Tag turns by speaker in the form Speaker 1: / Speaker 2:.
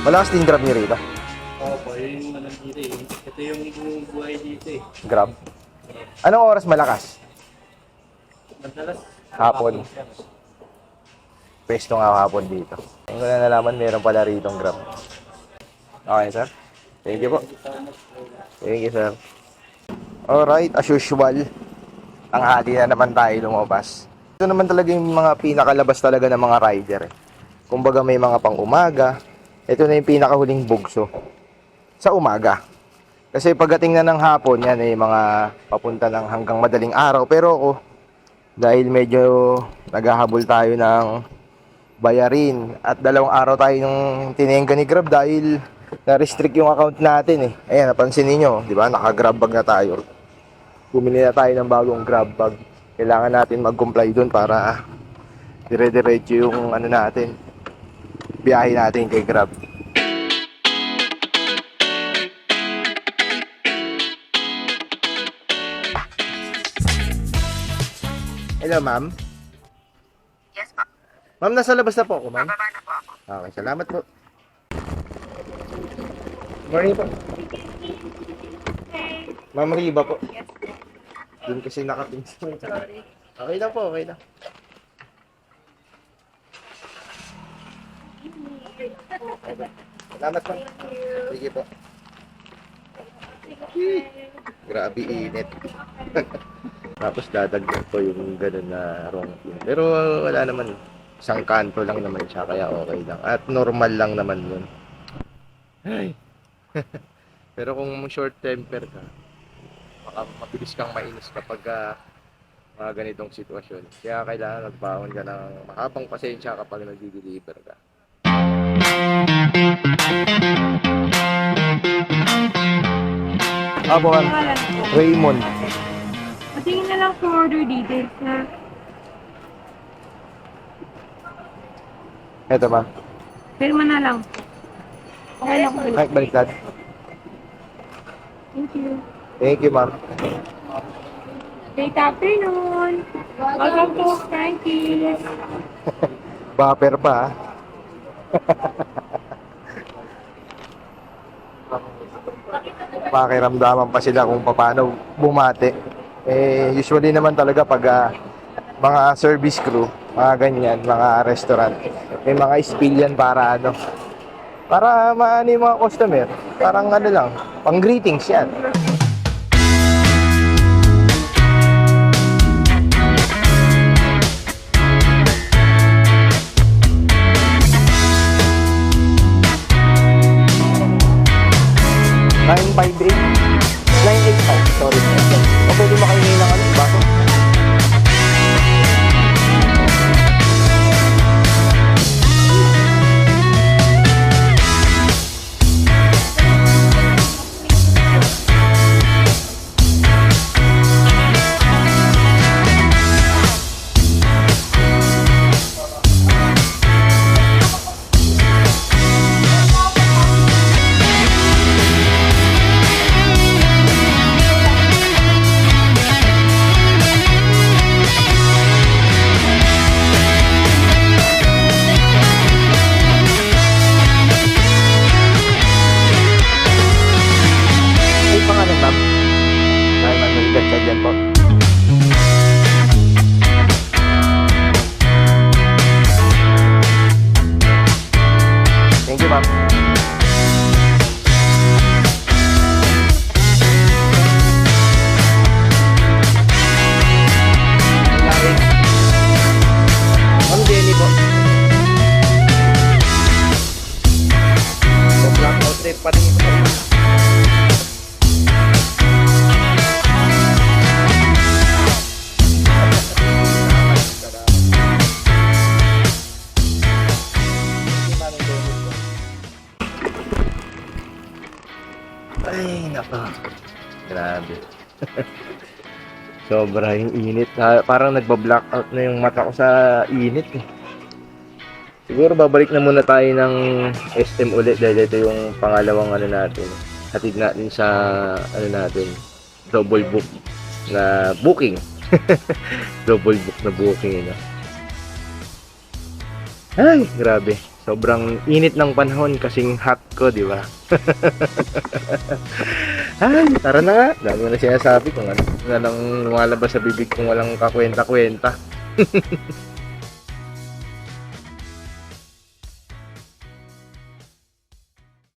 Speaker 1: Malakas din grab niyo rito.
Speaker 2: Opo, yun yung ano dito eh. Ito yung buhay dito eh.
Speaker 1: Grab. Anong oras malakas?
Speaker 2: Madalas.
Speaker 1: Hapon. Pwesto nga hapon dito. Kung na nalaman, meron pala rito grab. Okay, sir. Thank you po. Thank you, sir. Alright, as usual, ang hati na naman tayo lumabas. Ito naman talaga yung mga pinakalabas talaga ng mga rider. Kumbaga may mga pang umaga. Ito na yung pinakahuling bugso sa umaga. Kasi pagdating na ng hapon, yan ay mga papunta ng hanggang madaling araw. Pero ako, dahil medyo naghahabol tayo ng bayarin at 2 araw tayo ng tinengga ni Grab dahil na-restrict yung account natin eh. Ayan, napansin niyo, di ba? Naka-Grab bag na tayo. Bumili na tayo ng bagong Grab bag. Kailangan natin mag-comply doon para dire-diretso yung ano natin, biyahe natin kay Grab. Hello, ma'am.
Speaker 3: Yes po.
Speaker 1: Ma'am, nasa labas na po ako, ma'am.
Speaker 3: Bababa na po ako.
Speaker 1: Okay, salamat po. Morning po. Ma'am Riba po.
Speaker 3: Yes po.
Speaker 1: Doon kasi nakapinsin.
Speaker 3: Sorry.
Speaker 1: Okay lang po, okay lang. Salamat po. Sige po. Grabe init. Tapos dadagdag po yung gano'n na wrong pin. Pero wala naman. Isang kanto lang naman siya, kaya okay lang. At normal lang naman yun. Ay. Pero kung short temper ka, baka mabilis kang mainis kapag mga ganitong sitwasyon. Kaya kailangan magbaon ka ng mahabang pasensya kapag nag-deliver ka. Abo,
Speaker 4: Pangalan po.
Speaker 1: Raymond.
Speaker 4: Patingin na lang for order details na.
Speaker 1: Eto ma'am.
Speaker 4: Pirma na lang. Okay lang po.
Speaker 1: Ay, baliktad.
Speaker 4: Thank you.
Speaker 1: Thank you ma'am.
Speaker 4: Great afternoon. Welcome to Frankie's.
Speaker 1: Buffer pa ah. Pakiramdaman pa sila kung paano bumate. Eh, usually naman talaga pag mga service crew, mga ganyan, mga restaurant, may mga spill yan para ano, para maano yung mga customer. Parang ano lang, pang greetings yan. Nine five eight 985, sorry. O pwede makahingi ng ano, baso? May pangalan, ma'am? Ay, manaligat ka dyan po. Thank you, ma'am. Larik. Ma'am Jenny po. So, blackout trip pa rin ito. Ay, nako. Grabe. Sobra yung init. Parang nagba-blackout na yung mata ko sa init. Siguro babalik na muna tayo ng SM ulit dahil ito yung pangalawang ano natin. Hatid natin sa ano natin, double book na booking. Double book na booking, no? Ay, grabe. Sobrang init ng panahon kasing hot ko, di ba? Ay, tara na nga. Dami na sinasabi kung ano na lang lumalabas sa bibig kung walang kakwenta-kwenta.